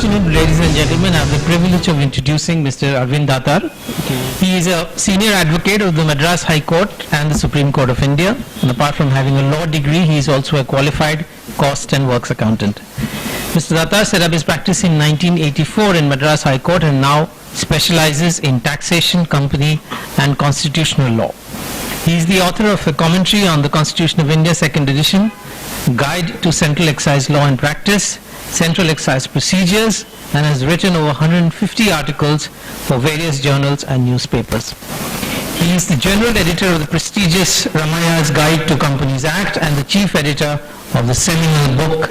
afternoon, ladies and gentlemen. I have the privilege of introducing Mr. Arvind Datar. He is a senior advocate of the Madras High Court and the Supreme Court of India. And apart from having a law degree, he is also a qualified cost and works accountant. Mr. Datar set up his practice in 1984 in Madras High Court and now specializes in taxation, company and constitutional law. He is the author of a commentary on the Constitution of India, 2nd edition, Guide to Central Excise Law and Practice, Central Excise Procedures, and has written over 150 articles for various journals and newspapers. He is the general editor of the prestigious Ramaya's Guide to Companies Act and the chief editor of the seminal book,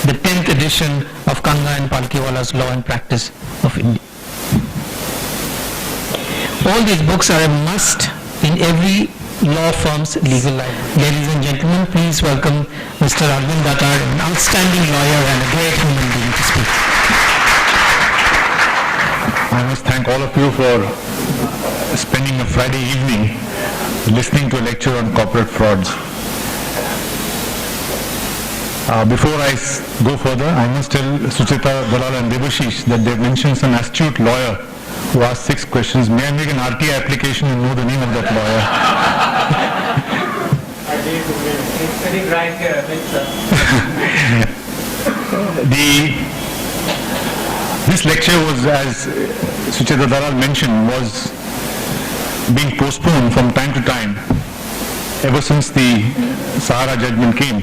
the 10th edition of Kanga and Palkiwala's Law and Practice of India. All these books are a must in every law firm's legal life. Ladies and gentlemen, please welcome Mr. Arvind Datar, an outstanding lawyer and a great human being to speak. I must thank all of you for spending a Friday evening listening to a lecture on corporate frauds. Before I go further, I must tell Suchita, Dalal and Debashish that they've mentioned some astute lawyer who asked 6 questions. May I make an RTI application and know the name of that lawyer? It's sitting right here, This lecture was, as Sucheta Dalal mentioned, was being postponed from time to time ever since the Sahara judgment came.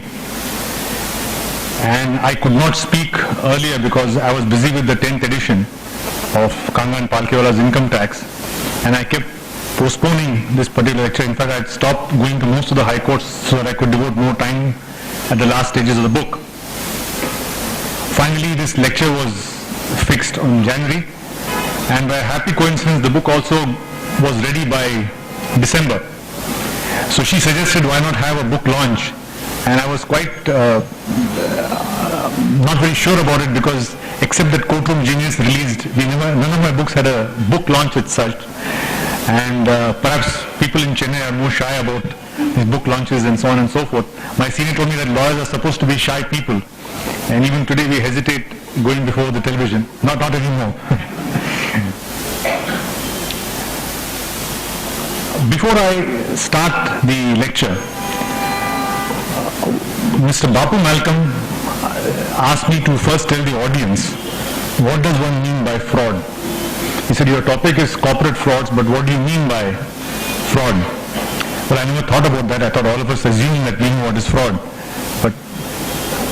And I could not speak earlier because I was busy with the 10th edition of Kanga and Palkiwala's income tax, and I kept postponing this particular lecture. In fact, I had stopped going to most of the high courts so that I could devote more time at the last stages of the book. Finally, this lecture was fixed on January, and by a happy coincidence, the book also was ready by December. So she suggested, why not have a book launch? And I was quite not very sure about it because except that Courtroom Genius released, none of my books had a book launch as such. And perhaps people in Chennai are more shy about these book launches and so on and so forth. My senior told me that lawyers are supposed to be shy people. And even today we hesitate going before the television. Not anymore. Before I start the lecture, Mr. Bapu Malcolm asked me to first tell the audience, what does one mean by fraud? He said, your topic is corporate frauds, but what do you mean by fraud? Well, I never thought about that. I thought all of us assume that we know what is fraud. But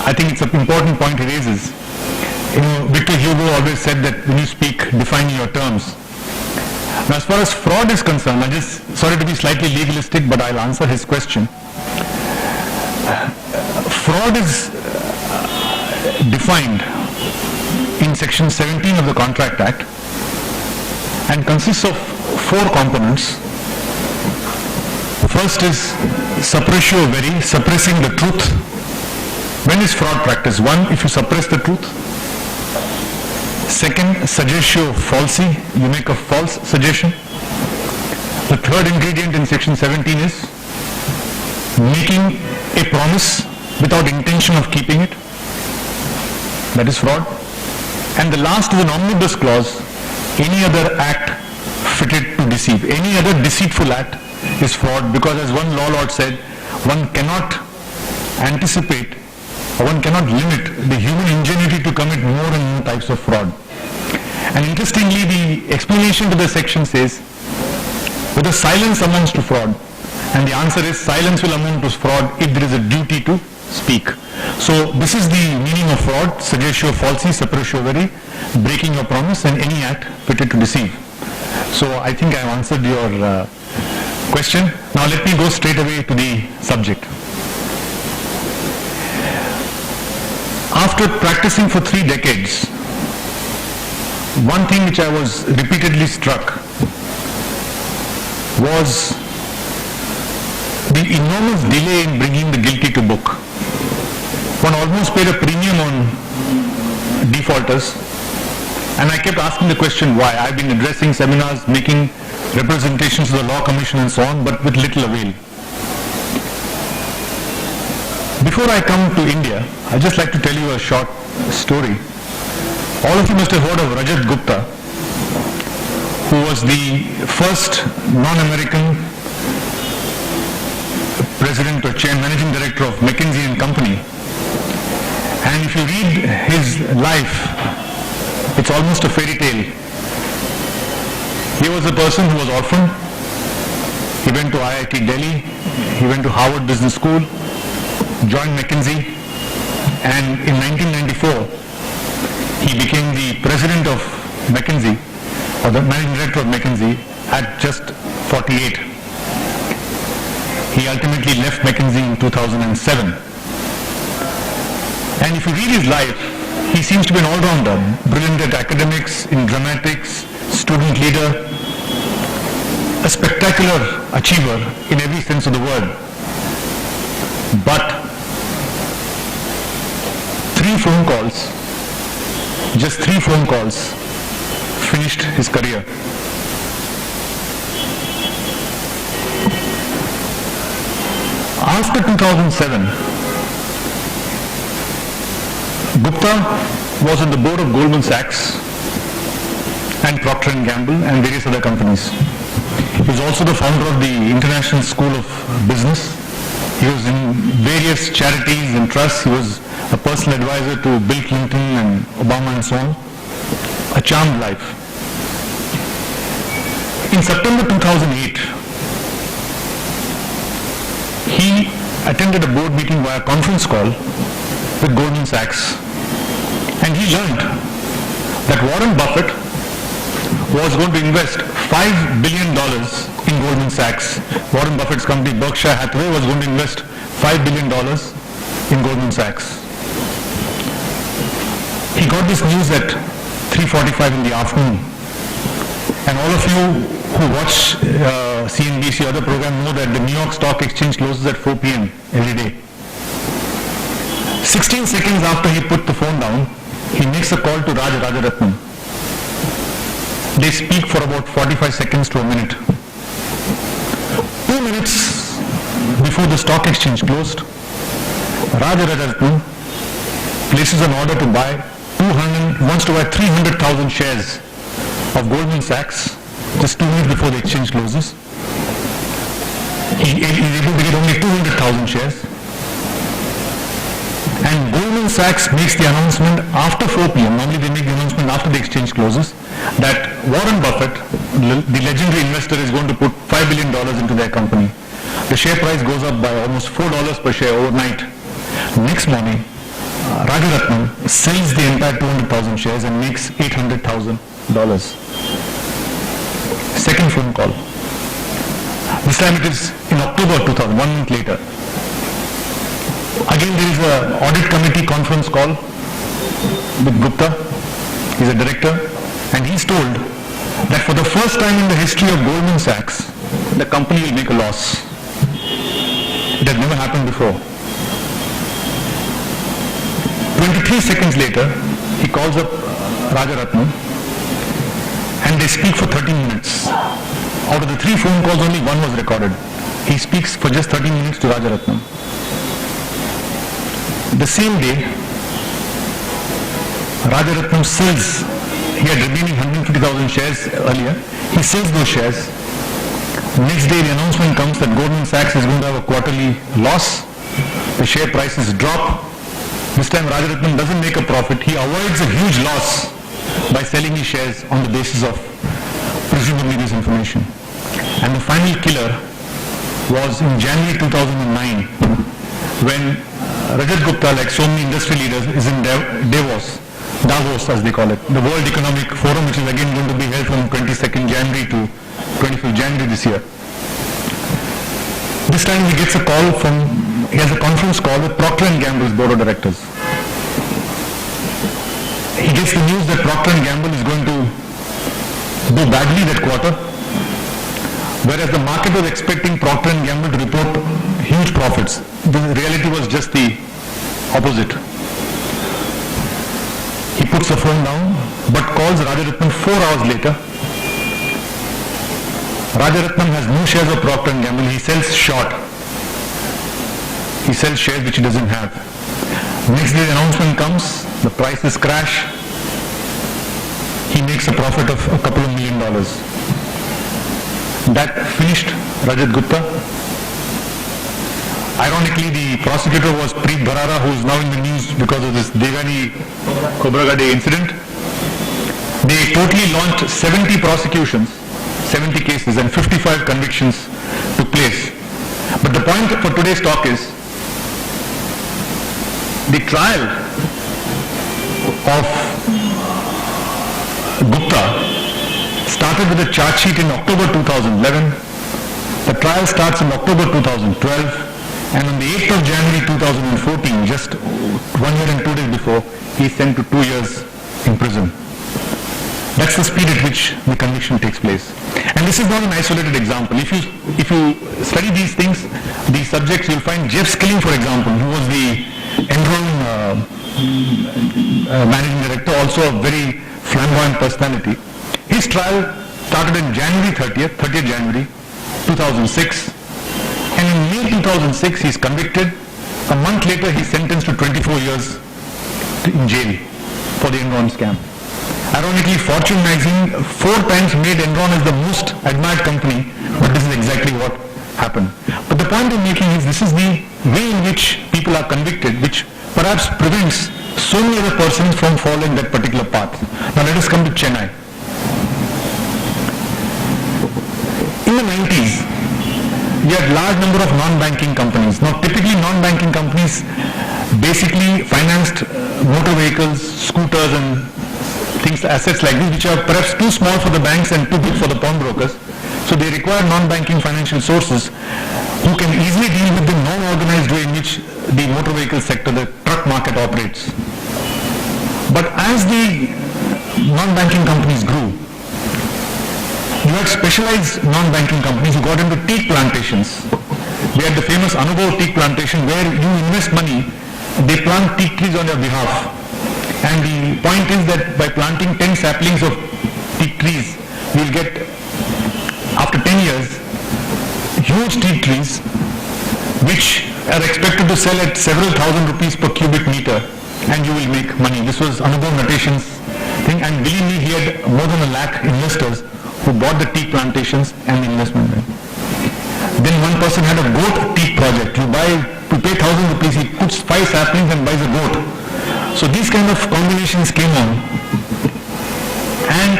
I think it's an important point he raises. You know, Victor Hugo always said that when you speak, define your terms. Now, as far as fraud is concerned, I just, sorry to be slightly legalistic, but I'll answer his question. Fraud is defined in section 17 of the Contract Act and consists of 4 components. First is suppressio veri, suppressing the truth. When is fraud practiced? 1, if you suppress the truth. Second, suggestio falsi, you make a false suggestion. The third ingredient in section 17 is making a promise without intention of keeping it. That is fraud. And the last is an omnibus clause, any other act fitted to deceive. Any other deceitful act is fraud, because as one law lord said, one cannot anticipate or one cannot limit the human ingenuity to commit more and more types of fraud. And interestingly, the explanation to the section says, whether silence amounts to fraud. And the answer is silence will amount to fraud if there is a duty to speak. So this is the meaning of fraud: suggestio falsi, suppressio veri, breaking your promise, and any act fitted to deceive. So I think I have answered your question. Now let me go straight away to the subject. After practicing for 3 decades, one thing which I was repeatedly struck was the enormous delay in bringing the guilty to book. One almost paid a premium on defaulters, and I kept asking the question why. I've been addressing seminars, making representations to the Law Commission and so on, but with little avail. Before I come to India, I'd just like to tell you a short story. All of you must have heard of Rajat Gupta, who was the first non-American president or managing director of McKinsey and Company. And if you read his life, it's almost a fairy tale. He was a person who was orphaned. He went to IIT Delhi, he went to Harvard Business School, joined McKinsey, and in 1994, he became the president of McKinsey, or the managing director of McKinsey, at just 48. He ultimately left McKinsey in 2007. And if you read his life, he seems to be an all-rounder, brilliant at academics, in dramatics, student leader, a spectacular achiever in every sense of the word. But 3 phone calls, just 3 phone calls, finished his career. After 2007, Gupta was on the board of Goldman Sachs and Procter & Gamble and various other companies. He was also the founder of the International School of Business. He was in various charities and trusts. He was a personal advisor to Bill Clinton and Obama and so on. A charmed life. In September 2008, he attended a board meeting via conference call with Goldman Sachs, and he learned that Warren Buffett was going to invest $5 billion in Goldman Sachs. Warren Buffett's company Berkshire Hathaway was going to invest $5 billion in Goldman Sachs. He got this news at 3:45 in the afternoon, and all of you who watch CNBC or other program know that the New York Stock Exchange closes at 4 p.m. every day. 16 seconds after he put the phone down, he makes a call to Rajaratnam. They speak for about 45 seconds to a minute. 2 minutes before the stock exchange closed, Rajaratnam places an order to buy wants to buy 300,000 shares of Goldman Sachs just 2 minutes before the exchange closes. He is able to get only 200,000 shares. And Goldman Sachs makes the announcement after 4 p.m. Normally they make the announcement after the exchange closes that Warren Buffett, the legendary investor, is going to put $5 billion into their company. The share price goes up by almost $4 per share overnight. Next morning, Rajaratnam sells the entire 200,000 shares and makes $800,000. Second phone call. This time it is in October 2000, 1 month later. Again there is an audit committee conference call with Gupta. He's a director, and he's told that for the first time in the history of Goldman Sachs, the company will make a loss. It has never happened before. 23 seconds later, he calls up Rajaratnam, and they speak for 13 minutes. Out of the 3 phone calls, only 1 was recorded. He speaks for just 13 minutes to Rajaratnam. The same day, Rajaratnam sells, he had remaining 150,000 shares earlier, he sells those shares. Next day the announcement comes that Goldman Sachs is going to have a quarterly loss, the share prices drop. This time Rajaratnam doesn't make a profit, he avoids a huge loss by selling his shares on the basis of presumably this information. And the final killer was in January 2009 when Rajat Gupta, like so many industry leaders, is in Davos as they call it, the World Economic Forum, which is again going to be held from 22nd January to 25th January this year. This time he gets a call he has a conference call with Procter & Gamble's board of directors. He gets the news that Procter & Gamble is going to do badly that quarter, whereas the market was expecting Procter & Gamble to report huge profits. The reality was just the opposite. He puts the phone down, but calls Rajaratnam 4 hours later. Rajaratnam has no shares of Procter & Gamble. He sells short. He sells shares which he doesn't have. Next day the announcement comes, the prices crash, he makes a profit of a couple of $1 million. That finished Rajat Gupta. Ironically, the prosecutor was Preet Bharara, who is now in the news because of this Devani Khobragade incident. They totally launched 70 prosecutions, 70 cases, and 55 convictions took place. But the point for today's talk is the trial of Gupta started with a charge sheet in October 2011. The trial starts in October 2012. And on the 8th of January 2014, just 1 year and 2 days before, he is sent to 2 years in prison. That's the speed at which the conviction takes place. And this is not an isolated example. If you study these things, these subjects, you'll find Jeff Skilling, for example, who was the Enron managing director, also a very flamboyant personality. His trial started on January 30th January 2006. And in May 2006, he is convicted. A month later, he is sentenced to 24 years in jail for the Enron scam. Ironically, Fortune magazine 4 times made Enron as the most admired company, but this is exactly what happened. But the point I'm making is this is the way in which people are convicted, which perhaps prevents so many other persons from following that particular path. Now let us come to Chennai. In the 90s, you had large number of non-banking companies. Now typically non-banking companies basically financed motor vehicles, scooters and things, assets like this, which are perhaps too small for the banks and too big for the pawnbrokers. So they require non-banking financial sources who can easily deal with the non-organized way in which the motor vehicle sector, the truck market operates. But as the non-banking companies grew, you had specialized non-banking companies who got into teak plantations. We had the famous Anubhav teak plantation where you invest money, they plant teak trees on your behalf. And the point is that by planting 10 saplings of teak trees, you will get, after 10 years, huge teak trees which are expected to sell at several thousand rupees per cubic meter, and you will make money. This was Anubhav Natation's thing, and believe me, he had more than 1 lakh investors who bought the teak plantations and the investment went. Then one person had a goat teak project. You pay 1,000 rupees, he puts 5 saplings and buys a goat. So these kind of combinations came on. And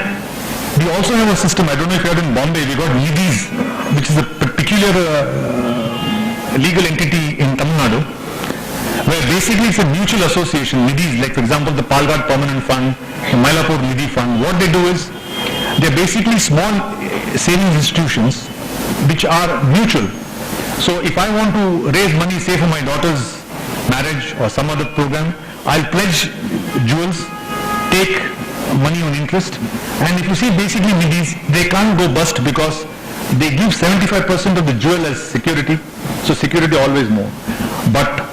we also have a system, I don't know if you heard in Bombay, we got Nidhis, which is a peculiar legal entity in Tamil Nadu, where basically it's a mutual association, Nidhis, like for example the Palghat Permanent Fund, the Mylapore Nidhi Fund. What they do is, they're basically small savings institutions which are mutual. So if I want to raise money, say for my daughter's marriage or some other program, I'll pledge jewels, take money on interest, and if you see basically Nidhis, they can't go bust because they give 75% of the jewel as security, so security always more. But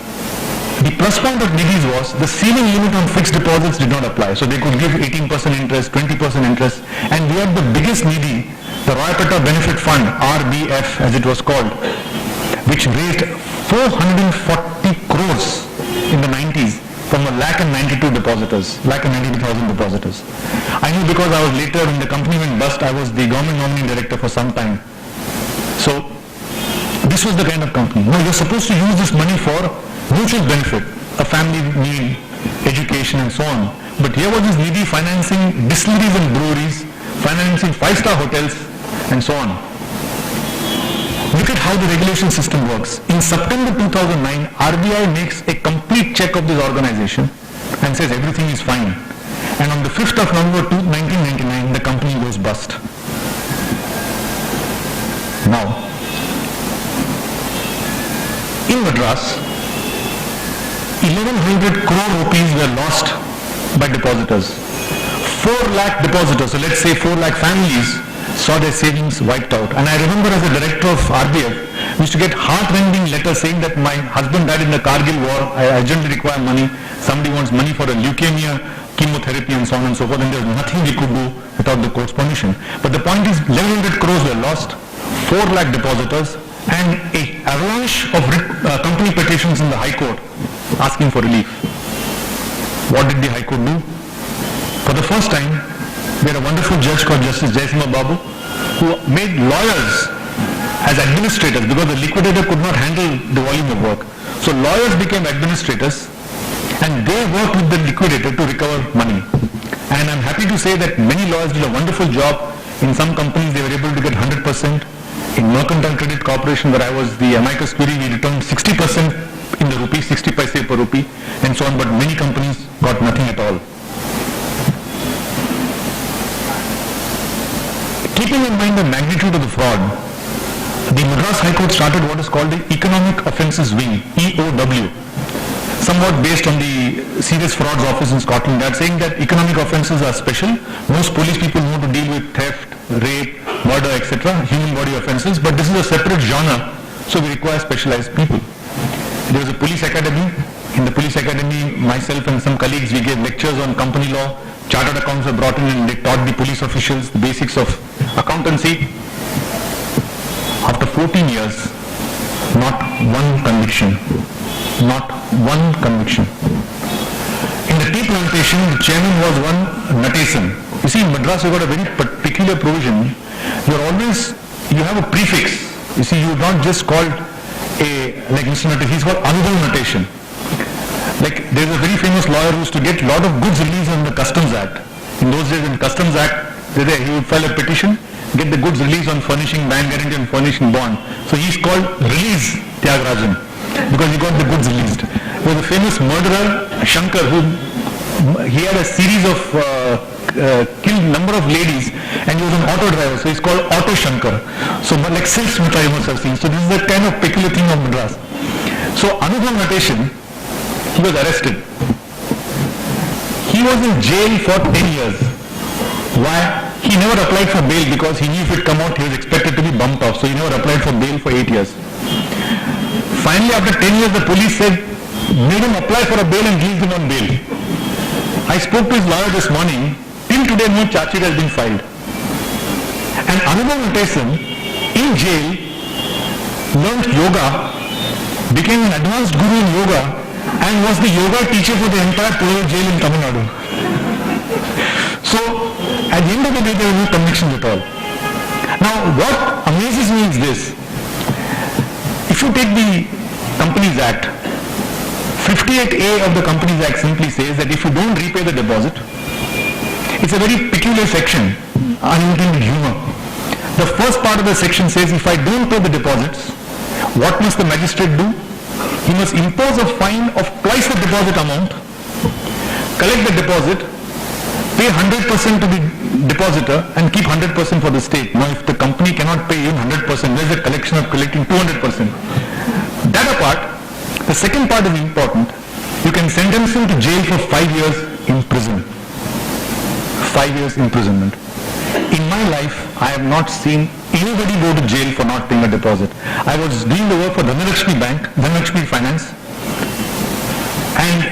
the plus point of Nidhis was the ceiling limit on fixed deposits did not apply. So they could give 18% interest, 20% interest, and we had the biggest Nidhi, the Royapeta Benefit Fund, RBF as it was called, which raised 440 crores in the 90s from 1,92,000 depositors, 1,92,000 depositors. I knew because I was later, when the company went bust, I was the government nominee director for some time. So this was the kind of company. No, you're supposed to use this money for mutual benefit, a family need, education and so on. But here was this Nidhi financing distilleries and breweries, financing 5-star hotels and so on. Look at how the regulation system works. In September 2009, RBI makes a complete check of this organization and says everything is fine. And on the 5th of November 1999, the company goes bust. Now, in Madras, 1,100 crore rupees were lost by depositors. 4 lakh depositors, so let's say 4 lakh families, saw their savings wiped out. And I remember as a director of RBF, we used to get heart-rending letters saying that my husband died in the Kargil war, I urgently require money, somebody wants money for a leukemia, chemotherapy and so on and so forth, and there's nothing we could do without the court's permission. But the point is, 1,100 crores were lost, 4 lakh depositors, and a avalanche of company petitions in the High Court asking for relief. What did the High Court do? For the first time, we had a wonderful judge called Justice Jaisimha Babu, who made lawyers as administrators because the liquidator could not handle the volume of work. So lawyers became administrators and they worked with the liquidator to recover money. And I'm happy to say that many lawyers did a wonderful job. In some companies they were able to get 100%. In Mercantile Credit Corporation, where I was the amicus curiae, we returned 60% in the rupee, 60 paise per rupee, and so on, but many companies got nothing at all. Keeping in mind the magnitude of the fraud, the Madras High Court started what is called the Economic Offences Wing, EOW, somewhat based on the Serious Frauds Office in Scotland. They are saying that economic offences are special. Most police people know to deal with theft, rape, murder, etc., human body offences, but this is a separate genre, so we require specialized people. There was a police academy. In the police academy, myself and some colleagues, we gave lectures on company law. Chartered accounts were brought in and they taught the police officials the basics of accountancy. After 14 years, not one conviction. Not one conviction. In the tea plantation, the chairman was one Natason. You see, in Madras, you got a very peculiar provision. You have a prefix. You see, you're not just called like Mr. Natason, he's called Anubhav Notation. Like, there's a very famous lawyer who used to get a lot of goods released on the Customs Act. In those days, in Customs Act, he would file a petition, get the goods released on furnishing bank guarantee and furnishing bond. So he's called Release Tyagarajan because he got the goods released. There was a famous murderer, Shankar, he had a series of killed number of ladies, and he was an auto driver, so he's called Auto Shankar. So like silk smita you must have seen. So this is the kind of peculiar thing of Madras. So Anubhav Notation, he was arrested. He was in jail for 10 years. Why? He never applied for bail because he knew if it come out, he was expected to be bumped off. So he never applied for bail for 8 years. Finally, after 10 years, the police said, made him apply for a bail and released him on bail. I spoke to his lawyer this morning. Till today, no charge sheet has been filed. And Anubhav Notation, in jail, learned yoga, became an advanced guru in yoga, and was the yoga teacher for the entire Polo jail in Tamil Nadu. So, at the end of the day, there were no convictions at all. Now, what amazes me is this. If you take the Companies Act, 58A of the Companies Act simply says that if you don't repay the deposit, it's a very peculiar section, unintended humor. The first part of the section says if I don't pay the deposits, what must the magistrate do? He must impose a fine of twice the deposit amount, collect the deposit, pay 100% to the depositor and keep 100% for the state. Now if the company cannot pay even 100%, there's a collection of collecting 200%. That apart, the second part is important. You can sentence him to jail for 5 years in prison. 5 years imprisonment. In my life, I have not seen anybody go to jail for not paying a deposit. I was doing the work for Dhanalakshmi Bank, Dhanalakshmi Finance, and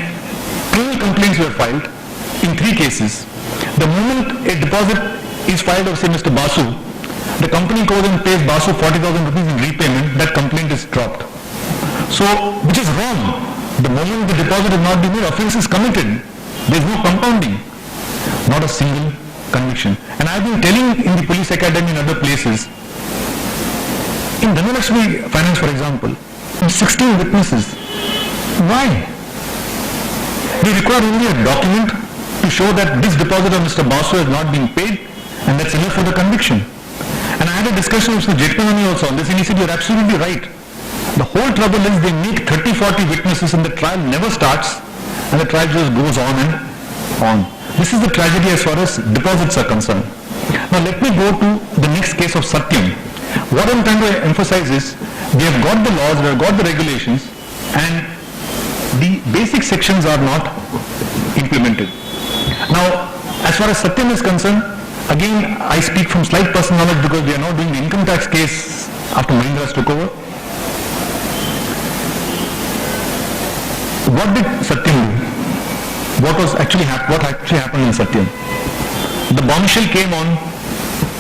3 complaints were filed in 3 cases. The moment a deposit is filed of, say, Mr. Basu, the company goes and pays Basu 40,000 rupees in repayment, that complaint is dropped. So, which is wrong. The moment the deposit is not been made, offence is committed. There is no compounding. Not a single conviction. And I have been telling in the police academy and other places, in Dhanalakshmi Finance, for example, 16 witnesses. Why? We require only a document to show that this deposit of Mr. Basu has not been paid, and that's enough for the conviction. And I had a discussion with Mr. Jetkamani also on this, and he said, you're absolutely right. The whole trouble is they make 30-40 witnesses and the trial never starts, and the trial just goes on and on. This is the tragedy as far as deposits are concerned. Now let me go to the next case of Satyam. What I'm trying to emphasize is, we have got the laws, we have got the regulations, and the basic sections are not implemented. Now, as far as Satyam is concerned, again, I speak from slight personal knowledge because we are now doing the income tax case after Mahindra took over. What did Satyam do? What actually happened in Satyam? The bombshell came on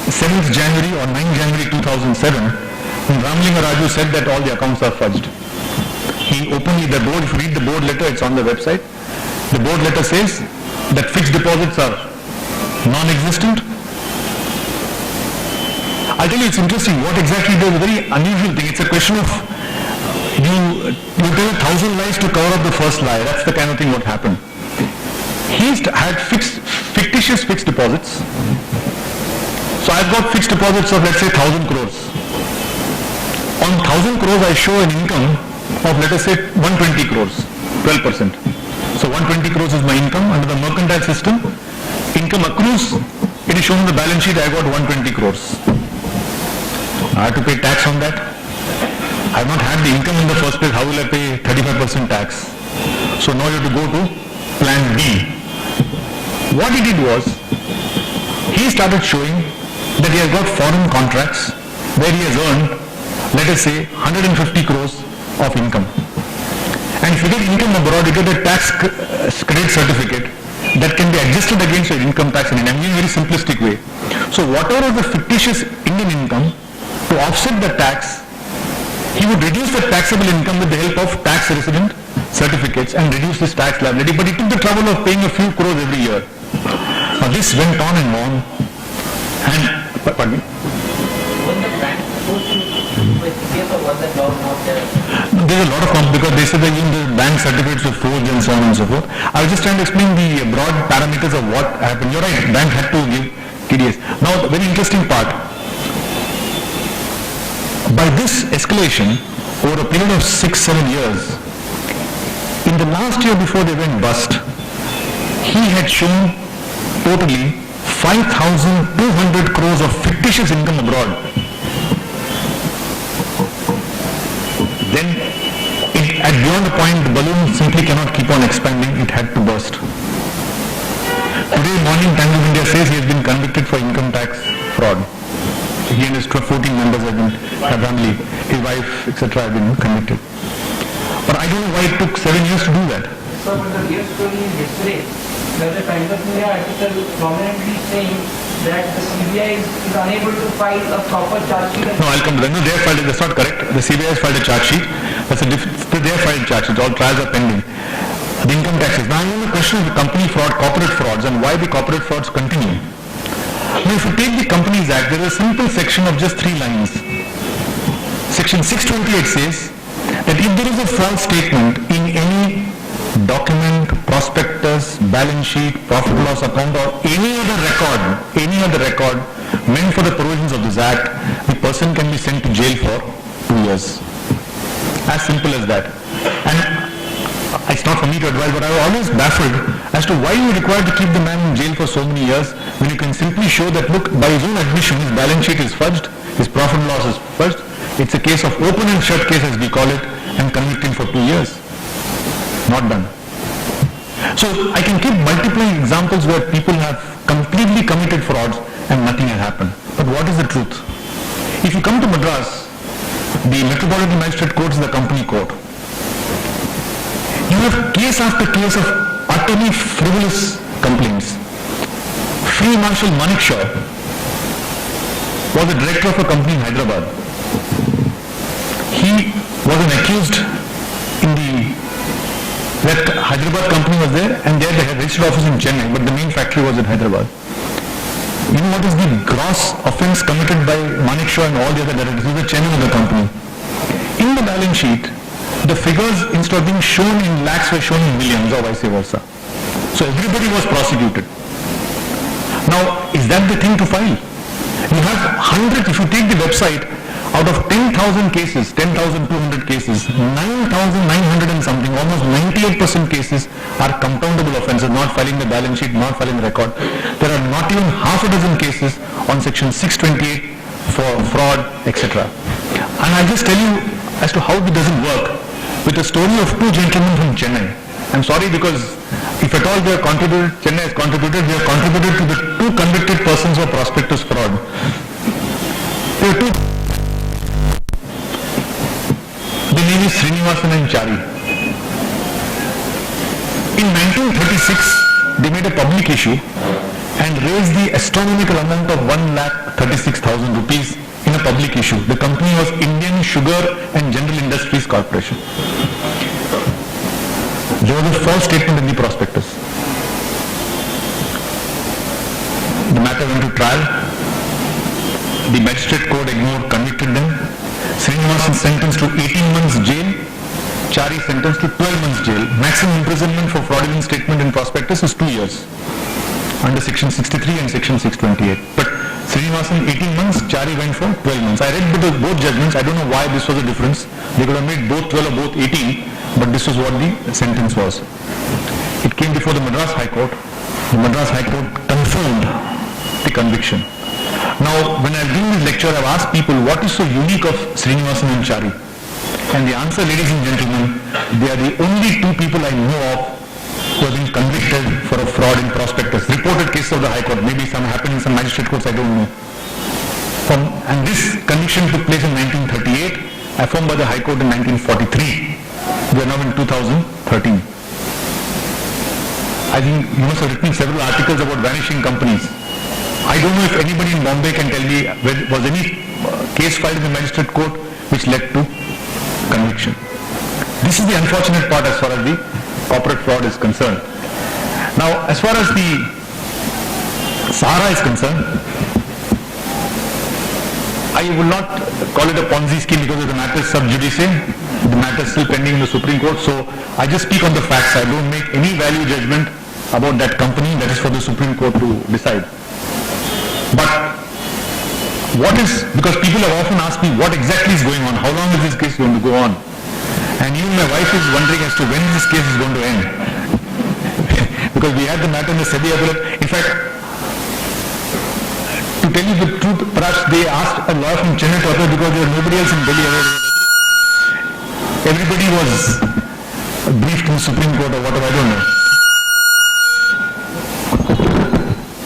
7th January or 9th January 2007 when Ramlinga Raju said that all the accounts are fudged. He openly, the board, if you read the board letter, it's on the website. The board letter says that fixed deposits are non-existent. I'll tell you, it's interesting. What exactly they do is a very unusual thing. It's a question of you tell 1,000 lies to cover up the first lie. That's the kind of thing what happened. He had fictitious fixed deposits. So I've got fixed deposits of, let's say, 1,000 crores. On 1,000 crores, I show an income of, let us say, 120 crores, 12%. So 120 crores is my income. Under the mercantile system, income accrues. It is shown in the balance sheet. I got 120 crores. I have to pay tax on that. I have not had the income in the first place. How will I pay 35% tax? So now you have to go to plan B. What he did was, he started showing that he has got foreign contracts where he has earned, let us say, 150 crores of income. And if you get income abroad, you get a tax credit certificate that can be adjusted against your income tax in India. I'm in a very simplistic way. So whatever is the fictitious Indian income, to offset the tax, he would reduce the taxable income with the help of tax resident certificates and reduce his tax liability. But he took the trouble of paying a few crores every year. Now this went on and on. And, pardon me? When the bank supposed to investigate or was that law not there? There's a lot of because they said that even the bank certificates were forged and so on and so forth. I was just trying to explain the broad parameters of what happened. You're right, bank had to give TDS. Now the very interesting part, by this escalation over a period of 6-7 years, in the last year before they went bust, he had shown totally 5,200 crores of fictitious income abroad. Then, at beyond a point, the balloon simply cannot keep on expanding. It had to burst. Today morning, Times of India says he has been convicted for income tax fraud. He and his 14 members have been, family, his wife, etc. have been convicted. But I don't know why it took 7 years to do that. So, but the real story is yesterday, where the Times of India article prominently saying that the CBI is unable to file a proper charge sheet. No, I'll come to that. No, they have filed, that's not correct. The CBI has filed a charge sheet. They have filed charge sheets. All trials are pending. The income taxes. Now, I'm going to question the company fraud, corporate frauds, and why the corporate frauds continue. Now, if you take the Companies Act, there is a simple section of just 3 lines. Section 628 says that if there is a false statement in any document, prospectus, balance sheet, profit and loss account, or any other record meant for the provisions of this act, the person can be sent to jail for 2 years. As simple as that. And it's not for me to advise, but I was always baffled as to why you are required to keep the man in jail for so many years when you can simply show that, look, by his own admission, his balance sheet is fudged, his profit and loss is fudged. It's a case of open and shut case, as we call it, and convict him for 2 years. Not done. So I can keep multiplying examples where people have completely committed frauds and nothing has happened. But what is the truth? If you come to Madras, the Metropolitan Magistrate Court is the company court. You have case after case of utterly frivolous complaints. Field Marshal Manik Shaw was the director of a company in Hyderabad. He was an accused that Hyderabad company was there, and they had a registered office in Chennai, but the main factory was in Hyderabad. You know what is the gross offence committed by Manik Shaw and all the other directors? He was the chairman of the company. In the balance sheet, the figures, instead of being shown in lakhs, were shown in millions or vice versa. So everybody was prosecuted. Now, is that the thing to file? You have hundreds, if you take the website, out of 10,000 cases, 10,200 cases, 9,900 and something, almost 98% cases are compoundable offences, not filing the balance sheet, not filing the record. There are not even half a dozen cases on section 628 for fraud, etc. And I'll just tell you as to how it doesn't work with the story of 2 gentlemen from Chennai. I'm sorry, because if at all they have contributed, Chennai has contributed, they have contributed to the 2 convicted persons of prospectus fraud. There are 2. The name is Srinivasan and Chari. In 1936, they made a public issue and raised the astronomical amount of 1,36,000 rupees in a public issue. The company was Indian Sugar and General Industries Corporation. There was a false statement in the prospectus. matter went to trial. The magistrate court ignored, convicted them. Srinivasan sentenced to 18 months jail. Chari sentenced to 12 months jail. Maximum imprisonment for fraudulent statement in prospectus is 2 years under section 63 and section 628. But Srinivasan 18 months, Chari went for 12 months. I read both judgments. I don't know why this was a difference. They could have made both 12 or both 18, but this was what the sentence was. It came before the Madras High Court. The Madras High Court confirmed the conviction. Now, when I've given this lecture, I've asked people what is so unique of Srinivasan and Chari. And the answer, ladies and gentlemen, they are the only two people I know of who have been convicted for a fraud in prospectus. Reported case of the High Court, maybe some happened in some magistrate courts, I don't know. And this conviction took place in 1938, affirmed by the High Court in 1943. We are now in 2013. I think you must have written several articles about vanishing companies. I don't know if anybody in Bombay can tell me was any case filed in the magistrate court which led to conviction. This is the unfortunate part as far as the corporate fraud is concerned. Now, as far as the Sahara is concerned, I will not call it a Ponzi scheme because the matter is sub judice. The matter is still pending in the Supreme Court. So I just speak on the facts. I don't make any value judgment about that company. That is for the Supreme Court to decide. But what is, because people have often asked me what exactly is going on, how long is this case going to go on? And even my wife is wondering as to when this case is going to end. Because we had the matter in the SEBI appellate. In fact, to tell you the truth, perhaps they asked a lawyer from Chennai to appear because there was nobody else in Delhi. Everybody was briefed in the Supreme Court or whatever, I don't know.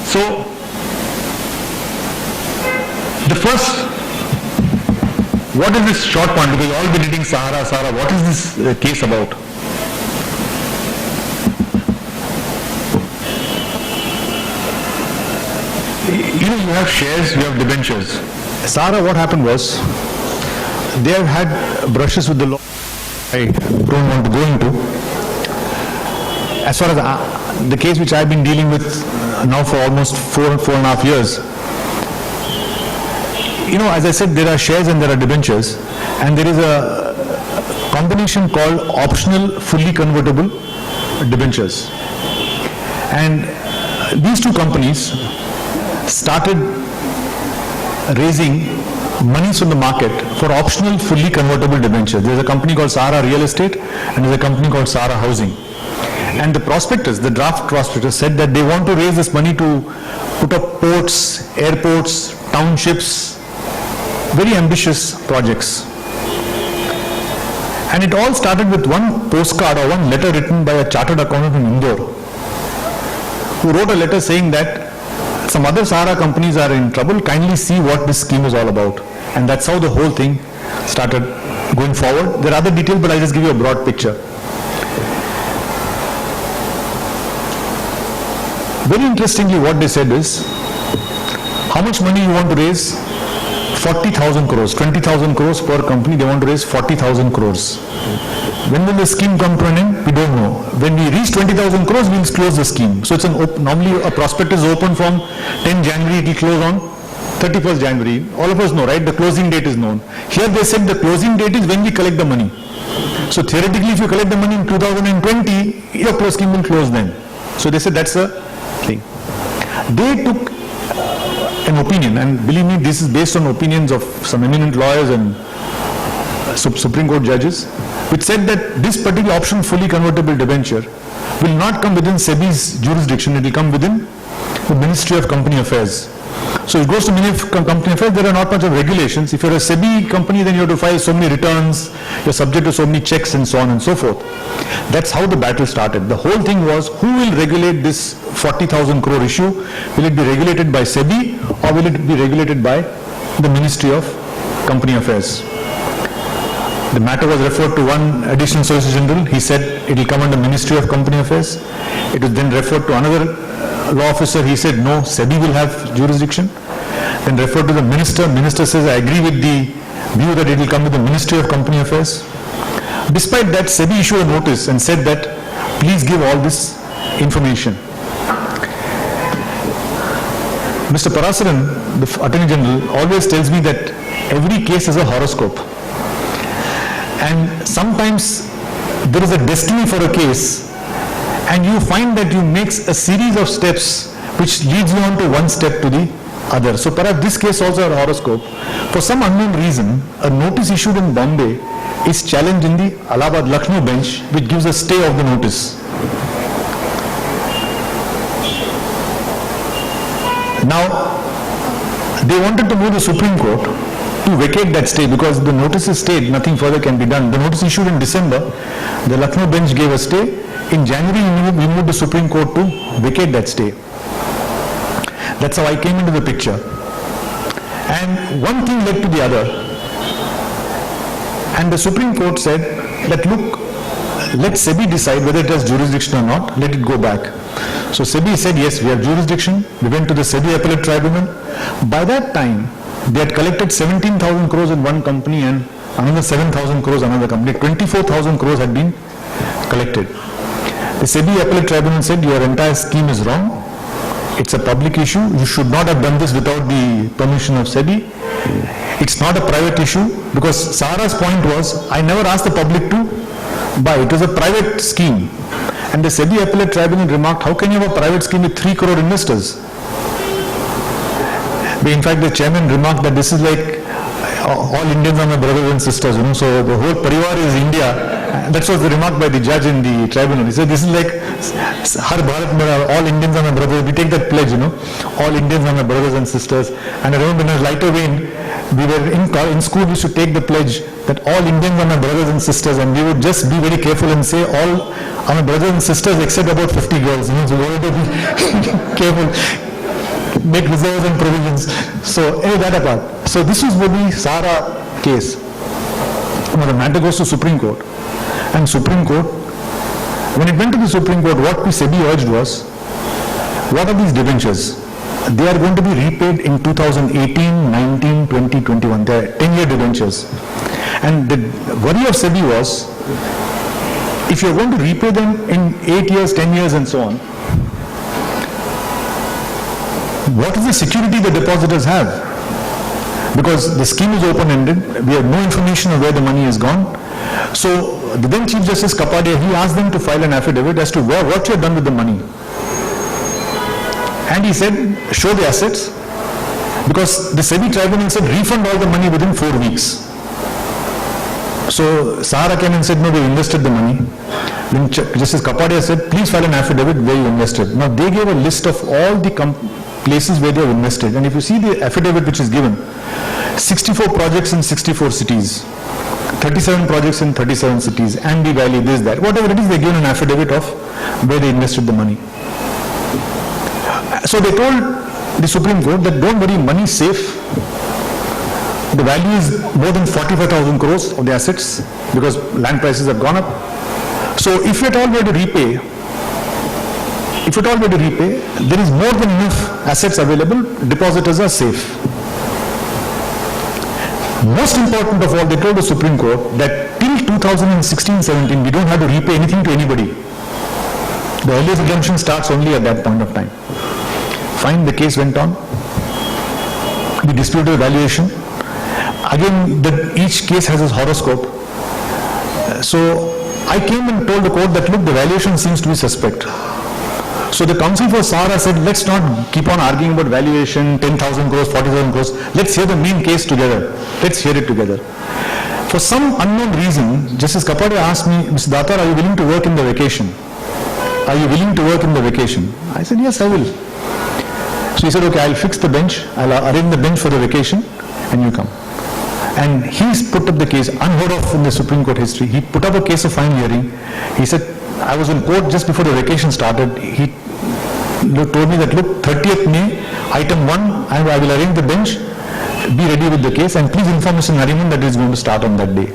So, the first, what is this short point? Because all been reading Sahara, what is this case about? You know, you have shares, you have debentures. Sahara, what happened was, they have had brushes with the law. I don't want to go into. As far as the case which I've been dealing with now for almost 4.5 years, you know, as I said, there are shares and there are debentures, and there is a combination called optional fully convertible debentures. And these two companies started raising monies from the market for optional fully convertible debentures. There's a company called Sahara Real Estate and there's a company called Sahara Housing. And the prospectus, the draft prospectus said that they want to raise this money to put up ports, airports, townships, very ambitious projects. And it all started with one postcard or one letter written by a chartered accountant in Indore, who wrote a letter saying that some other Sahara companies are in trouble, kindly see what this scheme is all about. And that's how the whole thing started going forward. There are other details, but I'll just give you a broad picture. Very interestingly, what they said is, how much money you want to raise? 40,000 crores, 20,000 crores per company, they want to raise 40,000 crores. When will the scheme come to an end? We don't know. When we reach 20,000 crores, we'll close the scheme. So it's normally a prospectus is open from 10 January, it will close on 31st January. All of us know, right? The closing date is known. Here they said the closing date is when we collect the money. So theoretically, if you collect the money in 2020, your scheme will close then. So they said that's the thing. They took an opinion, and believe me, this is based on opinions of some eminent lawyers and Supreme Court judges, which said that this particular option, fully convertible debenture, will not come within SEBI's jurisdiction, it will come within the Ministry of Company Affairs. So it goes to Ministry of Company Affairs, there are not much of regulations. If you're a SEBI company, then you have to file so many returns, you're subject to so many checks and so on and so forth. That's how the battle started. The whole thing was, who will regulate this 40,000 crore issue? Will it be regulated by SEBI or will it be regulated by the Ministry of Company Affairs? The matter was referred to one additional Solicitor General. He said it will come under Ministry of Company Affairs. It was then referred to another law officer. He said no, SEBI will have jurisdiction. Then referred to the minister. Minister says I agree with the view that it will come with the Ministry of Company Affairs. Despite that, SEBI issued a notice and said that please give all this information. Mr. Parasaran, the Attorney General, always tells me that every case is a horoscope. And sometimes there is a destiny for a case, and you find that you make a series of steps which leads you on to one step to the other. So perhaps this case also a horoscope. For some unknown reason, a notice issued in Bombay is challenged in the Allahabad Lucknow bench, which gives a stay of the notice. Now, they wanted to move the Supreme Court to vacate that stay because the notice is stayed, nothing further can be done. The notice issued in December, the Lucknow bench gave a stay. In January, we moved the Supreme Court to vacate that stay. That's how I came into the picture. And one thing led to the other. And the Supreme Court said that, look, let SEBI decide whether it has jurisdiction or not, let it go back. So SEBI said, yes, we have jurisdiction. We went to the SEBI Appellate Tribunal. By that time, they had collected 17,000 crores in one company and another 7,000 crores another company. 24,000 crores had been collected. The SEBI Appellate Tribunal said, your entire scheme is wrong. It's a public issue. You should not have done this without the permission of SEBI. It's not a private issue because Sahara's point was, I never asked the public to buy. It was a private scheme. And the SEBI Appellate Tribunal remarked, how can you have a private scheme with 3 crore investors? In fact, the chairman remarked that this is like all Indians are my brothers and sisters, so the whole parivar is India. That was the remark by the judge in the tribunal. He said, this is like Har Bharat Mera, all Indians are my brothers. We take that pledge, all Indians are my brothers and sisters. And I remember in a lighter vein, we were in school, we used to take the pledge that all Indians are my brothers and sisters, and we would just be very careful and say all are my brothers and sisters except about 50 girls. So we had to be careful, make reserves and provisions. So that apart. So this was the Sahara case. Now the matter goes to Supreme Court. And Supreme Court, when it went to the Supreme Court, what the SEBI urged was, what are these debentures? They are going to be repaid in 2018, 19, 20, 21. They are 10-year debentures. And the worry of SEBI was, if you are going to repay them in 8 years, 10 years and so on, what is the security the depositors have? Because the scheme is open-ended, we have no information of where the money has gone. So the then Chief Justice Kapadia, he asked them to file an affidavit as to what you have done with the money. And he said, show the assets, because the SEBI tribunal said refund all the money within 4 weeks. So Sahara came and said, no, we invested the money. Then Justice Kapadia said, please file an affidavit where you invested. Now they gave a list of all the places where they have invested. And if you see the affidavit which is given, 64 projects in 64 cities, 37 projects in 37 cities, Andy Valley, this, that, whatever it is, they give an affidavit of where they invested the money. So they told the Supreme Court that don't worry, money is safe. The value is more than 45,000 crores of the assets because land prices have gone up. So if at all were to repay, there is more than enough assets available, depositors are safe. Most important of all, they told the Supreme Court that till 2016-17, we don't have to repay anything to anybody. The earliest redemption starts only at that point of time. Fine, the case went on. We disputed the valuation. Again, each case has its horoscope. So I came and told the court that, look, the valuation seems to be suspect. So the counsel for Sahara said, let's not keep on arguing about valuation, 10,000 crores, 40,000 crores. Let's hear the main case together. Let's hear it together. For some unknown reason, Justice Kapadia asked me, Mr. Datar, are you willing to work in the vacation? Are you willing to work in the vacation? I said, yes, I will. So he said, okay, I'll fix the bench. I'll arrange the bench for the vacation and you come. And he's put up the case, unheard of in the Supreme Court history. He put up a case of fine hearing. He said, I was in court just before the vacation started. He told me that, look, 30th May, item 1, I will arrange the bench, be ready with the case, and please inform Mr. Nariman that it is going to start on that day.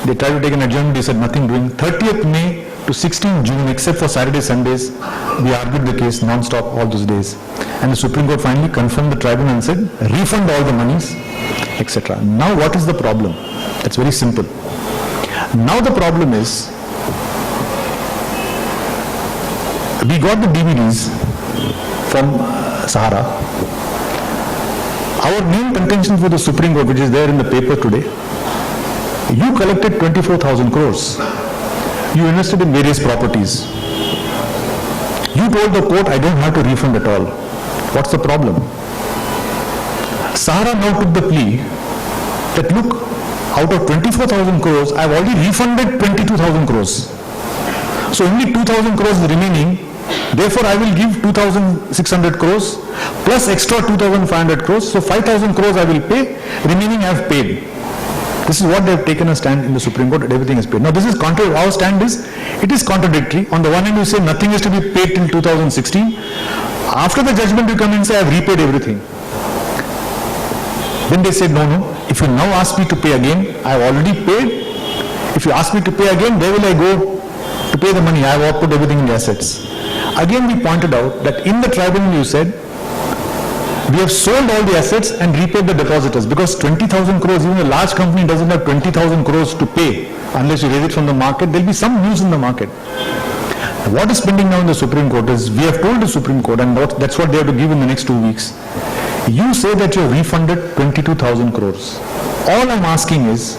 They tried to take an adjournment, he said nothing doing. 30th May to 16th June, except for Saturday, Sundays, we argued the case non-stop all those days. And the Supreme Court finally confirmed the tribunal and said, refund all the monies, etc. Now what is the problem? That's very simple. Now the problem is, we got the DVDs from Sahara, Our main contention for the Supreme Court, which is there in the paper today, you collected 24,000 crores. You invested in various properties. You told the court, I don't have to refund at all. What's the problem? Sahara now took the plea that look, out of 24,000 crores, I've already refunded 22,000 crores. So only 2,000 crores is remaining. Therefore, I will give 2,600 crores plus extra 2,500 crores. So 5,000 crores I will pay, remaining I have paid. This is what they have taken a stand in the Supreme Court, that everything is paid. Now this is contrary, our stand is, it is contradictory. On the one hand you say nothing is to be paid till 2016. After the judgment you come and say I have repaid everything. Then they said no, if you now ask me to pay again, I have already paid. If you ask me to pay again, where will I go to pay the money? I have output everything in the assets. Again we pointed out that in the tribunal you said, we have sold all the assets and repaid the depositors because 20,000 crores, even a large company doesn't have 20,000 crores to pay unless you raise it from the market. There will be some news in the market. What is pending now in the Supreme Court is, we have told the Supreme Court, and that's what they have to give in the next 2 weeks. You say that you have refunded 22,000 crores. All I'm asking is,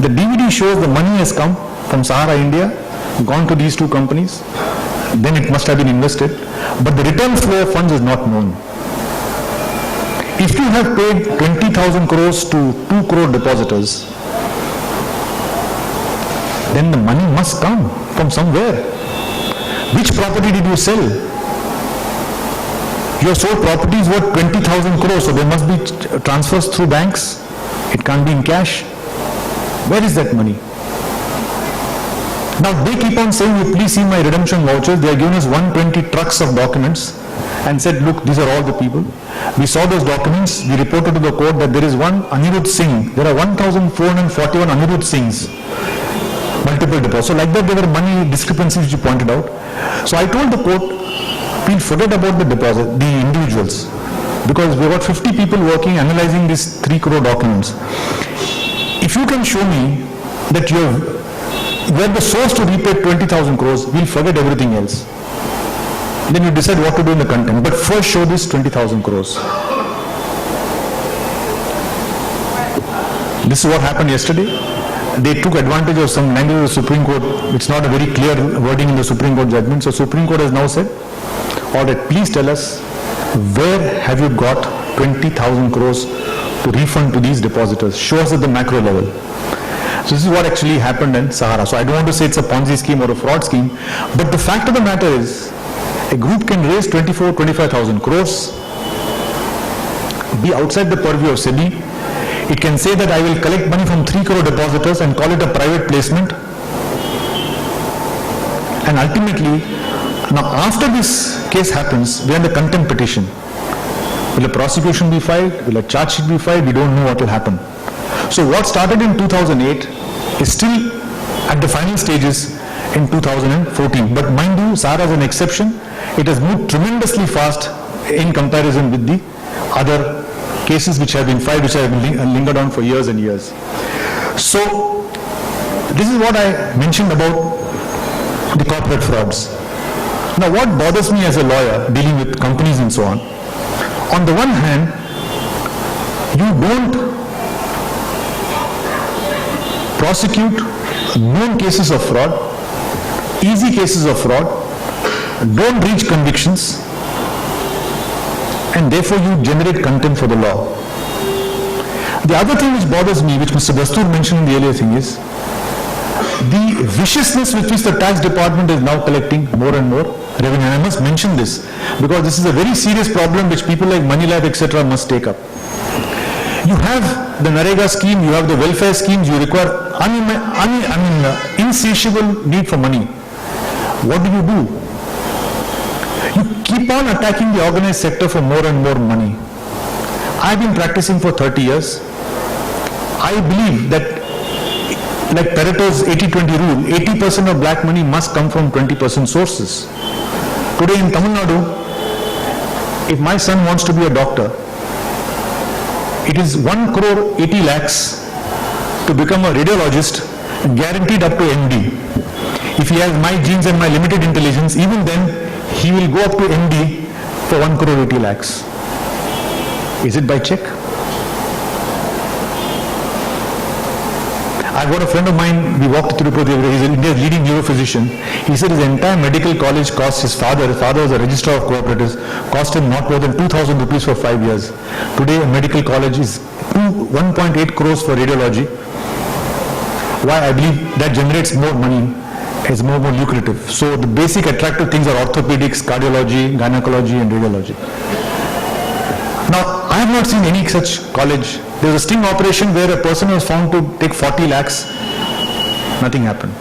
the DVD shows the money has come from Sahara India, gone to these two companies, then it must have been invested, but the return flow of funds is not known. If you have paid 20,000 crores to 2 crore depositors, then the money must come from somewhere. Which property did you sell? Your sold property is worth 20,000 crores, so there must be transfers through banks. It can't be in cash. Where is that money? Now they keep on saying, you please see my redemption vouchers. They have given us 120 trucks of documents and said, look, these are all the people. We saw those documents. We reported to the court that there is one Anirudh Singh. There are 1,441 Anirudh Singhs. Multiple deposits. So like that there were money discrepancies which you pointed out. So I told the court, we'll forget about the deposit, the individuals. Because we've got 50 people working, analyzing these 3 crore documents. If you can show me that you have where the source to repay 20,000 crores, we'll forget everything else. Then you decide what to do in the content. But first show this 20,000 crores. This is what happened yesterday. They took advantage of some language of the Supreme Court. It's not a very clear wording in the Supreme Court judgment. So Supreme Court has now said, all right, please tell us, where have you got 20,000 crores to refund to these depositors? Show us at the macro level. So this is what actually happened in Sahara. So I don't want to say it's a Ponzi scheme or a fraud scheme, but the fact of the matter is, a group can raise 25,000 crores, be outside the purview of SEBI. It can say that I will collect money from 3 crore depositors and call it a private placement. And ultimately, now after this case happens, we are in the contempt petition. Will a prosecution be filed? Will a charge sheet be filed? We don't know what will happen. So what started in 2008 is still at the final stages in 2014. But mind you, Sahara is an exception. It has moved tremendously fast in comparison with the other cases which have been filed, which have been lingered on for years and years. So this is what I mentioned about the corporate frauds. Now what bothers me as a lawyer dealing with companies and so on the one hand, you don't prosecute known cases of fraud, easy cases of fraud, don't reach convictions, and therefore you generate contempt for the law. The other thing which bothers me, which Mr. Dastur mentioned in the earlier thing, is the viciousness with which the tax department is now collecting more and more revenue. And I must mention this because this is a very serious problem which people like Moneylife, etc. must take up. You have the Narega scheme, you have the welfare schemes, you require insatiable need for money. What do? You keep on attacking the organized sector for more and more money. I've been practicing for 30 years. I believe that, like Pareto's 80-20 rule, 80% of black money must come from 20% sources. Today in Tamil Nadu, if my son wants to be a doctor, it is 1 crore 80 lakhs to become a radiologist, guaranteed up to MD. If he has my genes and my limited intelligence, even then he will go up to MD for 1 crore 80 lakhs. Is it by check? I've got a friend of mine, we walked to Tirupati, he's India's leading neurophysician. He said his entire medical college cost his father was a registrar of cooperatives, cost him not more than 2,000 rupees for 5 years. Today a medical college is 1.8 crores for radiology. Why? I believe that generates more money, is more lucrative. So the basic attractive things are orthopedics, cardiology, gynecology and radiology. Now, I have not seen any such college. There was a sting operation where a person was found to take 40 lakhs. Nothing happened.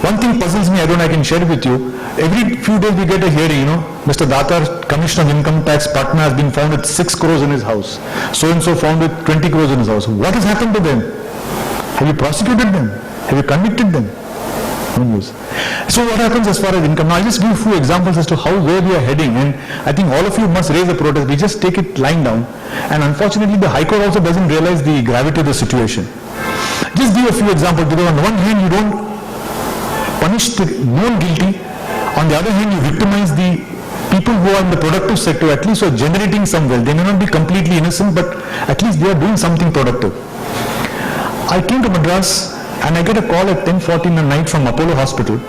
One thing puzzles me, I can share it with you. Every few days we get a hearing, Mr. Datar, Commissioner of Income Tax, Patna has been found with 6 crores in his house. So-and-so found with 20 crores in his house. What has happened to them? Have you prosecuted them? Have you convicted them? No news. So what happens as far as income? Now I'll just give a few examples as to where we are heading, and I think all of you must raise a protest. We just take it lying down, and unfortunately the High Court also doesn't realize the gravity of the situation. Just give a few examples, because on the one hand you don't punish the known guilty, on the other hand you victimize the people who are in the productive sector, at least who are generating some wealth. They may not be completely innocent, but at least they are doing something productive. I came to Madras and I get a call at 10:14 at night from Apollo Hospital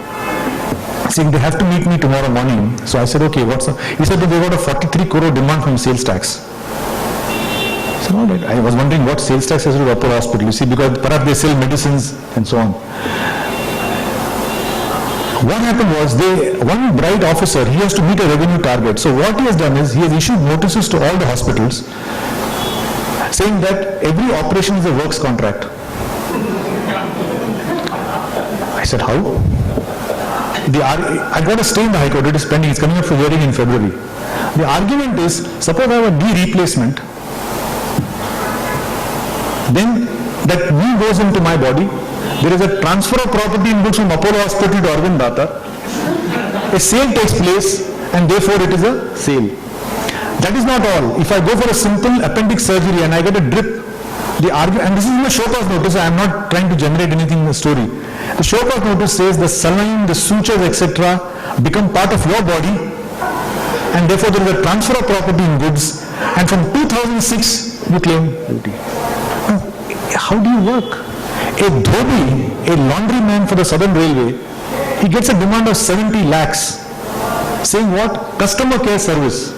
saying they have to meet me tomorrow morning. So I said, okay, what's up? He said that they got a 43 crore demand from sales tax. I said, all right. I was wondering what sales tax has to do with Apollo Hospital, you see, because perhaps they sell medicines and so on. What happened was, one bright officer, he has to meet a revenue target. So what he has done is, he has issued notices to all the hospitals saying that every operation is a works contract. I said, how? I got a stay in the High Court, it is pending, it's coming up for hearing in February. The argument is, suppose I have a knee replacement, then that knee goes into my body, there is a transfer of property in books from Apollo Hospital to Arvind Datar, a sale takes place, and therefore it is a sale. That is not all. If I go for a simple appendix surgery and I get a drip, and this is in the show cause notice, I am not trying to generate anything in the story. The show cause notice says the saline, the sutures, etc. become part of your body, and therefore there is a transfer of property in goods, and from 2006 you claim guilty. How do you work? A dhobi, a laundryman for the Southern Railway, he gets a demand of 70 lakhs, saying what? Customer care service.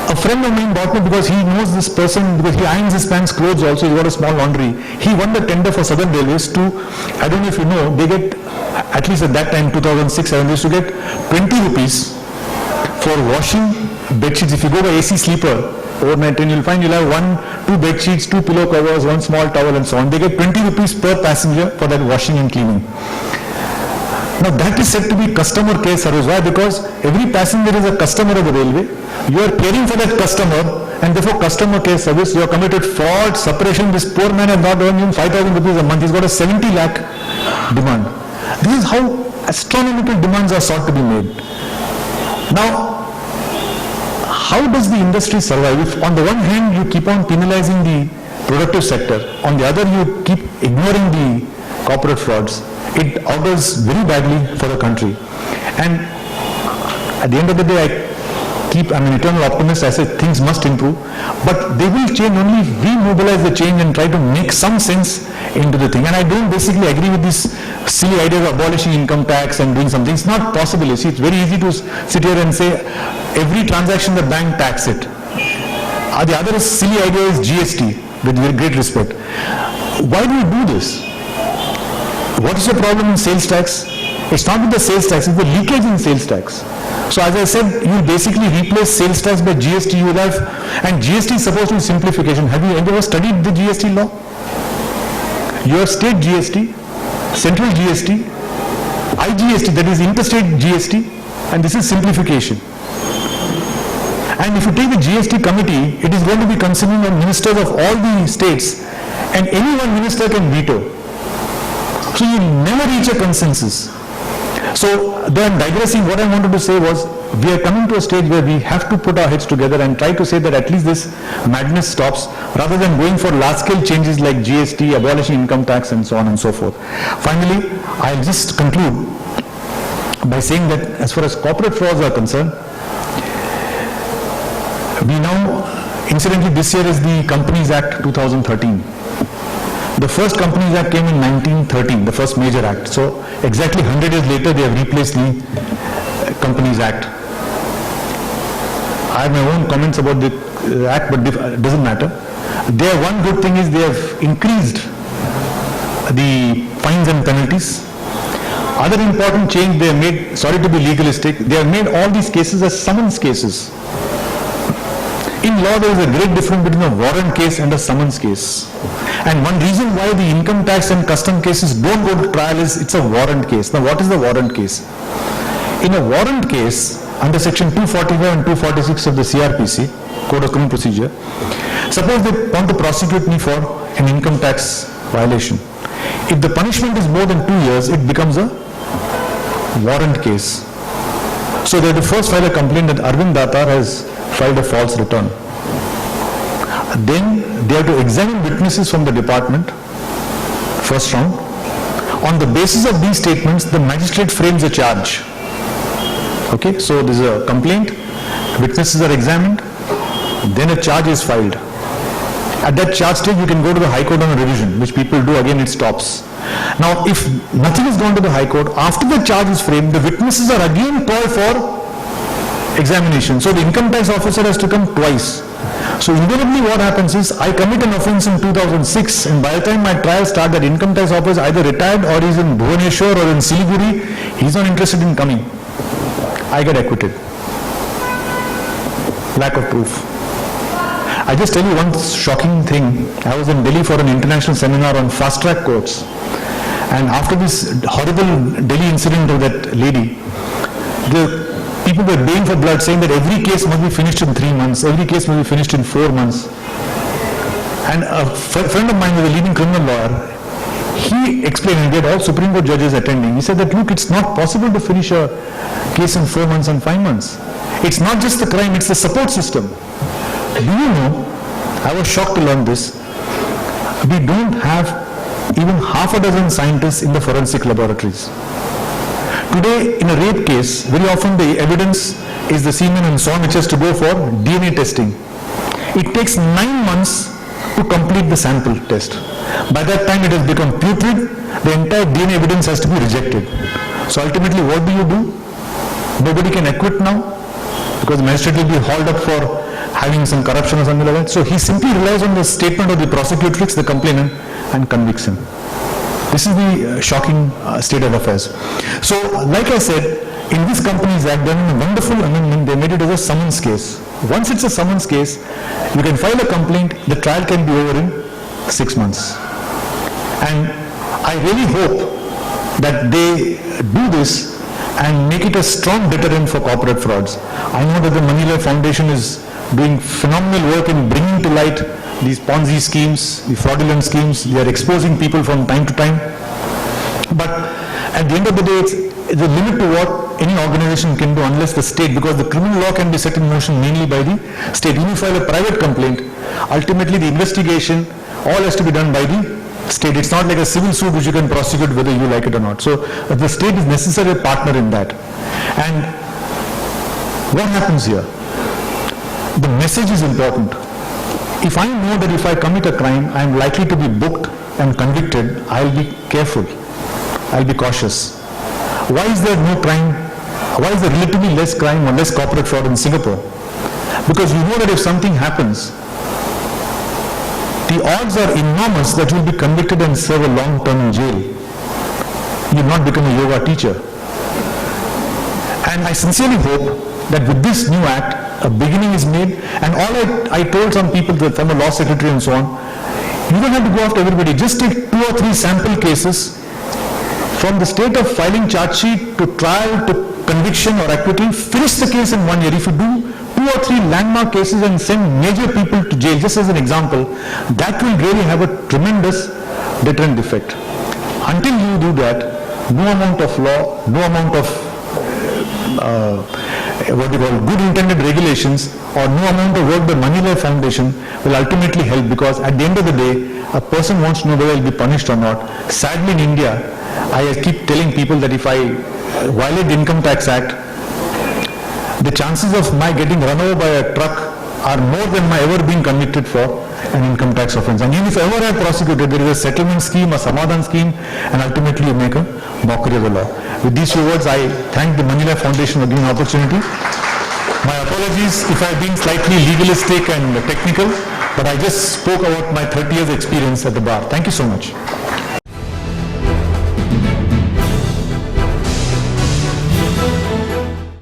A friend of mine bought me because he knows this person, because he irons his pants clothes also, he got a small laundry. He won the tender for Southern Railways to, I don't know if you know, they get, at least at that time, 2006-7, they used to get 20 rupees for washing bed sheets. If you go by AC sleeper overnight, and you'll find you'll have 2 bed sheets, 2 pillow covers, 1 small towel and so on. They get 20 rupees per passenger for that washing and cleaning. Now that is said to be customer care service. Why? Because every passenger is a customer of the railway. You are caring for that customer, and therefore customer care service. You have committed fraud, suppression. This poor man has not earned him 5,000 rupees a month. He's got a 70 lakh demand. This is how astronomical demands are sought to be made. Now, how does the industry survive? If on the one hand you keep on penalizing the productive sector, on the other you keep ignoring the corporate frauds, it augurs very badly for the country. And at the end of the day, I'm an eternal optimist. I say things must improve, but they will change only if we mobilize the change and try to make some sense into the thing. And I don't basically agree with this silly idea of abolishing income tax and doing something. It's not possible. You see, it's very easy to sit here and say every transaction the bank tax it. The other silly idea is GST, with very great respect. Why do we do this? What is the problem in sales tax? It's not with the sales tax, it's the leakage in sales tax. So as I said, you basically replace sales tax by GST. You have, and GST is supposed to be simplification. Have you ever studied the GST law? You have state GST, central GST, IGST, that is interstate GST, and this is simplification. And if you take the GST committee, it is going to be consisting of ministers of all the states, and any one minister can veto. So you never reach a consensus. So then digressing, what I wanted to say was, we are coming to a stage where we have to put our heads together and try to say that at least this madness stops, rather than going for large-scale changes like GST, abolishing income tax and so on and so forth. Finally, I'll just conclude by saying that as far as corporate frauds are concerned, we now Incidentally, this year is the Companies Act 2013. The first Companies Act came in 1913, the first major act. So exactly 100 years later, they have replaced the Companies Act. I have my own comments about the act, but it doesn't matter. There, one good thing is they have increased the fines and penalties. Other important change they have made, sorry to be legalistic, they have made all these cases as summons cases. In law, there is a great difference between a warrant case and a summons case. And one reason why the income tax and custom cases don't go to trial is it's a warrant case. Now, what is the warrant case? In a warrant case, under section 245 and 246 of the CRPC, Code of Criminal Procedure, suppose they want to prosecute me for an income tax violation. If the punishment is more than 2 years, it becomes a warrant case. So they have to first file a complaint that Arvind Datar has filed a false return. Then they have to examine witnesses from the department, first round. On the basis of these statements, the magistrate frames a charge. Okay, so there is a complaint, witnesses are examined, then a charge is filed. At that charge stage, you can go to the High Court on a revision, which people do, again it stops. Now, if nothing has gone to the High Court, after the charge is framed, the witnesses are again called for examination. So the income tax officer has to come twice. So invariably what happens is, I commit an offence in 2006, and by the time my trial starts, that income tax officer either retired or is in Bhubaneswar or in Siliguri, he's not interested in coming. I get acquitted. Lack of proof. I just tell you one shocking thing. I was in Delhi for an international seminar on fast track courts, and after this horrible Delhi incident of that lady, the people were baying for blood, saying that every case must be finished in 3 months, every case must be finished in 4 months. And a friend of mine was a leading criminal lawyer. He explained, and we had all Supreme Court judges attending, he said that, look, it's not possible to finish a case in 4 months and 5 months. It's not just the crime, it's the support system. Do you know, I was shocked to learn this, we don't have even half a dozen scientists in the forensic laboratories. Today, in a rape case, very often the evidence is the semen and so on, which has to go for DNA testing. It takes 9 months to complete the sample test. By that time, it has become putrid, the entire DNA evidence has to be rejected. So ultimately, what do? Nobody can acquit now, because the magistrate will be hauled up for having some corruption or something like that. So he simply relies on the statement of the prosecutrix, the complainant, and convicts him. This is the shocking state of affairs. So, like I said, in this Companies Act, they have a wonderful amendment, they made it as a summons case. Once it's a summons case, you can file a complaint, the trial can be over in 6 months. And I really hope that they do this and make it a strong deterrent for corporate frauds. I know that the Moneylife Foundation is doing phenomenal work in bringing to light these ponzi schemes, the fraudulent schemes. They are exposing people from time to time. But at the end of the day, it's a limit to what any organization can do unless the state, because the criminal law can be set in motion mainly by the state. When you file a private complaint, ultimately the investigation all has to be done by the state. It's not like a civil suit which you can prosecute whether you like it or not. So the state is necessarily a partner in that. And what happens here? The message is important. If I know that if I commit a crime, I am likely to be booked and convicted, I'll be careful. I'll be cautious. Why is there no crime? Why is there relatively less crime or less corporate fraud in Singapore? Because you know that if something happens, the odds are enormous that you'll be convicted and serve a long term in jail. You'll not become a yoga teacher. And I sincerely hope that with this new act, a beginning is made, and all I told some people, the former law secretary and so on, you don't have to go after everybody, just take 2 or 3 sample cases from the state of filing charge sheet to trial to conviction or acquittal, finish the case in 1 year. If you do 2 or 3 landmark cases and send major people to jail, just as an example, that will really have a tremendous deterrent effect. Until you do that, no amount of law, no amount of what you call good intended regulations or no amount of work by Moneylife Foundation will ultimately help, because at the end of the day, a person wants to know whether he will be punished or not. Sadly in India, I keep telling people that if I violate the Income Tax Act, the chances of my getting run over by a truck are more than my ever being convicted for an income tax offence. And even if ever I prosecuted, there is a settlement scheme, a samadhan scheme, and ultimately you make a mockery of the law. With these few words, I thank the Moneylife Foundation for giving the opportunity. My apologies if I have been slightly legalistic and technical, but I just spoke about my 30 years experience at the bar. Thank you so much.